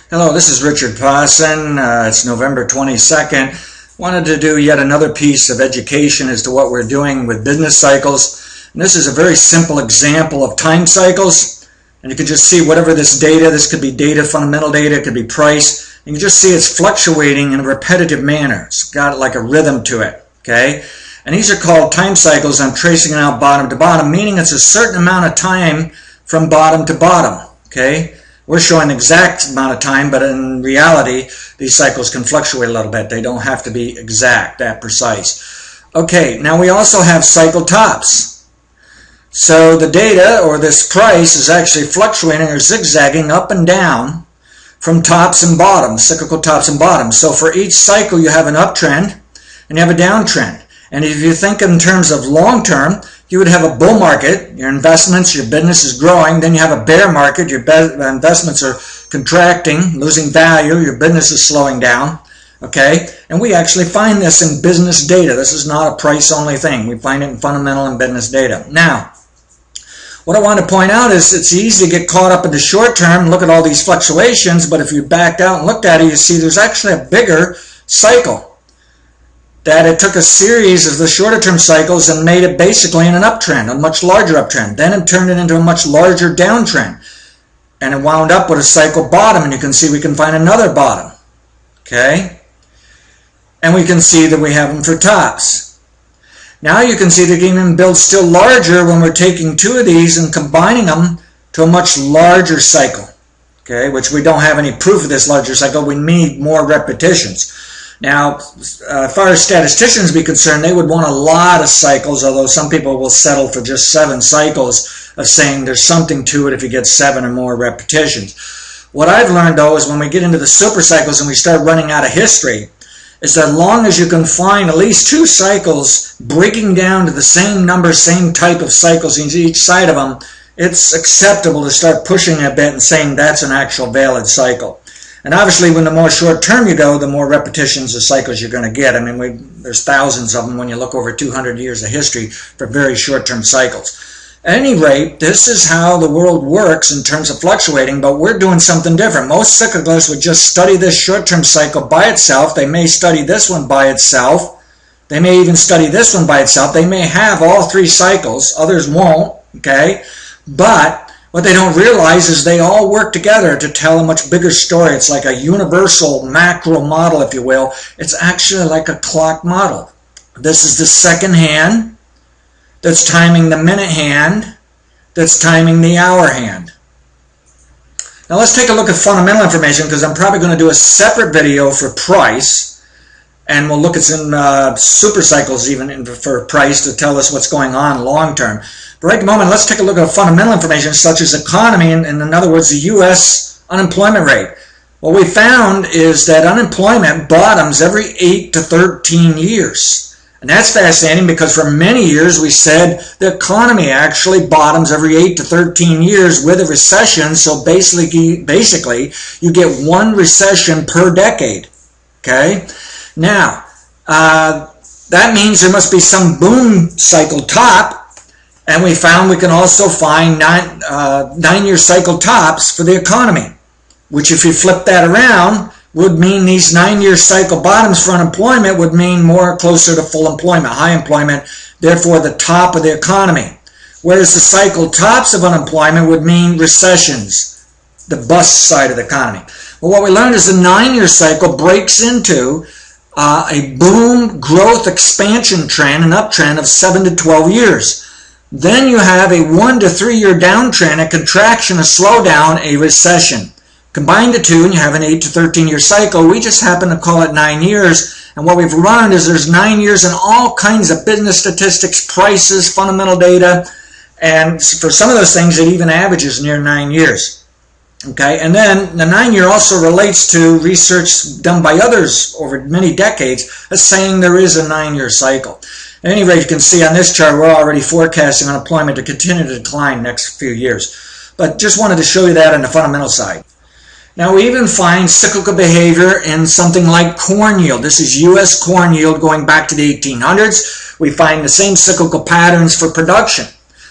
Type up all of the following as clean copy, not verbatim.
Hello, this is Richard Pawson. It's November 22nd. Wanted to do yet another piece of education as to what we're doing with business cycles. And this is a very simple example of time cycles. And you can just see whatever this data, this could be data, fundamental data, it could be price. You can just see it's fluctuating in a repetitive manner. It's got like a rhythm to it, okay? And these are called time cycles. I'm tracing it out bottom to bottom, meaning it's a certain amount of time from bottom to bottom, okay? We're showing the exact amount of time, but in reality, these cycles can fluctuate a little bit. They don't have to be exact, that precise. Okay, now we also have cycle tops. So the data, or this price, is actually fluctuating or zigzagging up and down from tops and bottoms, cyclical tops and bottoms. So for each cycle, you have an uptrend and you have a downtrend. And if you think in terms of long term, you would have a bull market, your investments, your business is growing. Then you have a bear market, your investments are contracting, losing value, your business is slowing down, okay? And we actually find this in business data. This is not a price-only thing. We find it in fundamental and business data. Now, what I want to point out is it's easy to get caught up in the short term, look at all these fluctuations, but if you backed out and looked at it, you see there's actually a bigger cycle. That it took a series of the shorter term cycles and made it basically in an uptrend, a much larger uptrend. Then it turned it into a much larger downtrend. And it wound up with a cycle bottom, and you can see we can find another bottom. Okay? And we can see that we have them for tops. Now you can see they can even build still larger when we're taking two of these and combining them to a much larger cycle. Okay? Which we don't have any proof of this larger cycle. We need more repetitions. Now, as far as statisticians be concerned, they would want a lot of cycles, although some people will settle for just 7 cycles of saying there's something to it if you get 7 or more repetitions. What I've learned, though, is when we get into the super cycles and we start running out of history, is that as long as you can find at least 2 cycles breaking down to the same number, same type of cycles in each side of them, it's acceptable to start pushing a bit and saying that's an actual valid cycle. And obviously, when the more short-term you go, the more repetitions of cycles you're going to get. I mean, there's thousands of them when you look over 200 years of history for very short-term cycles. At any rate, this is how the world works in terms of fluctuating, but we're doing something different. Most cyclists would just study this short-term cycle by itself. They may study this one by itself. They may even study this one by itself. They may have all 3 cycles. Others won't, okay? But what they don't realize is they all work together to tell a much bigger story. It's like a universal macro model, if you will. It's actually like a clock model. This is the second hand that's timing the minute hand that's timing the hour hand. Now let's take a look at fundamental information, because I'm probably going to do a separate video for price, and we'll look at some super cycles even for price to tell us what's going on long term. But right at the moment, let's take a look at fundamental information such as economy, and in other words, the U.S. unemployment rate. What we found is that unemployment bottoms every 8 to 13 years. And that's fascinating because for many years we said the economy actually bottoms every 8 to 13 years with a recession. So basically you get 1 recession per decade. Okay? Now, that means there must be some boom cycle top. And we found we can also find 9-year cycle tops for the economy, which if you flip that around would mean these 9-year cycle bottoms for unemployment would mean more closer to full employment, high employment, therefore the top of the economy. Whereas the cycle tops of unemployment would mean recessions, the bust side of the economy. Well, what we learned is the 9-year cycle breaks into a boom growth expansion trend, an uptrend of 7 to 12 years. Then you have a 1 to 3 year downtrend, a contraction, a slowdown, a recession. Combine the two and you have an 8 to 13 year cycle. We just happen to call it 9 years. And what we've learned is there's 9 years in all kinds of business statistics, prices, fundamental data. And for some of those things, it even averages near 9 years. Okay, and then the 9 year also relates to research done by others over many decades as saying there is a 9 year cycle. At any rate, you can see on this chart we're already forecasting unemployment to continue to decline next few years. But just wanted to show you that on the fundamental side. Now we even find cyclical behavior in something like corn yield. This is U.S. corn yield going back to the 1800s. We find the same cyclical patterns for production.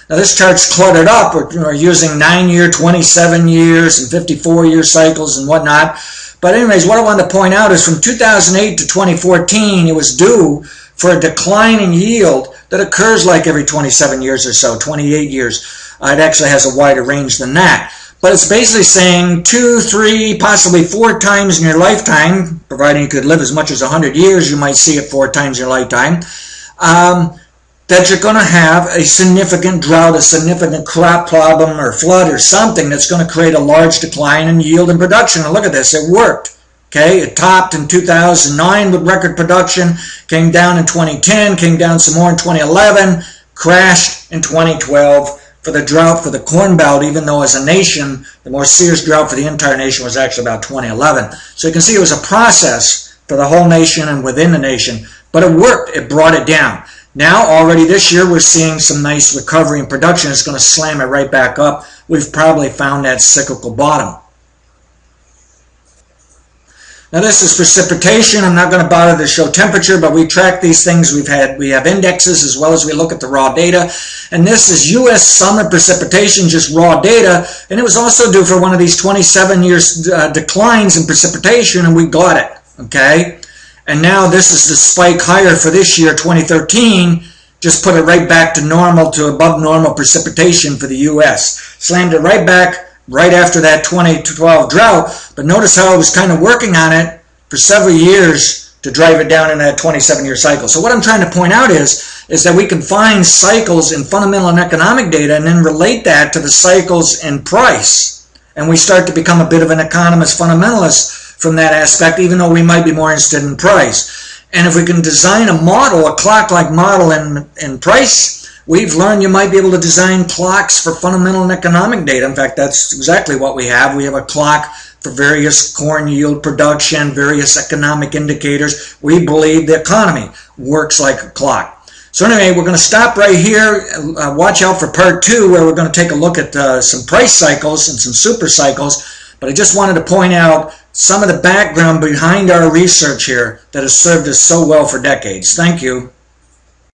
Now this chart's cluttered up. We're using 9-year, 27 years, and 54-year cycles and whatnot. But anyways, what I wanted to point out is from 2008 to 2014, it was due for a decline in yield that occurs like every 27 years or so, 28 years. It actually has a wider range than that. But it's basically saying 2, 3, possibly 4 times in your lifetime, providing you could live as much as 100 years, you might see it 4 times in your lifetime, that you're going to have a significant drought, a significant crop problem or flood or something that's going to create a large decline in yield and production. And look at this, it worked. Okay, it topped in 2009 with record production, came down in 2010, came down some more in 2011, crashed in 2012 for the drought for the Corn Belt, even though as a nation, the more serious drought for the entire nation was actually about 2011. So you can see it was a process for the whole nation and within the nation, but it worked, it brought it down. Now, already this year, we're seeing some nice recovery in production. It's going to slam it right back up. We've probably found that cyclical bottom. Now, this is precipitation. I'm not going to bother to show temperature, but we track these things. We have indexes as well as we look at the raw data. And this is U.S. summer precipitation, just raw data. And it was also due for one of these 27 years declines in precipitation, and we got it. Okay? And now this is the spike higher for this year, 2013. Just put it right back to normal, to above normal precipitation for the U.S. Slammed it right back right after that 2012 drought. But notice how I was kind of working on it for several years to drive it down in that 27-year cycle. So what I'm trying to point out is that we can find cycles in fundamental and economic data and then relate that to the cycles in price. And we start to become a bit of an economist fundamentalist from that aspect, even though we might be more interested in price. And if we can design a model, a clock-like model in price, we've learned you might be able to design clocks for fundamental and economic data. In fact, that's exactly what we have. We have a clock for various corn yield production, various economic indicators. We believe the economy works like a clock. So anyway, we're going to stop right here. Watch out for part 2, where we're going to take a look at some price cycles and some super cycles. But I just wanted to point out some of the background behind our research here that has served us so well for decades. Thank you.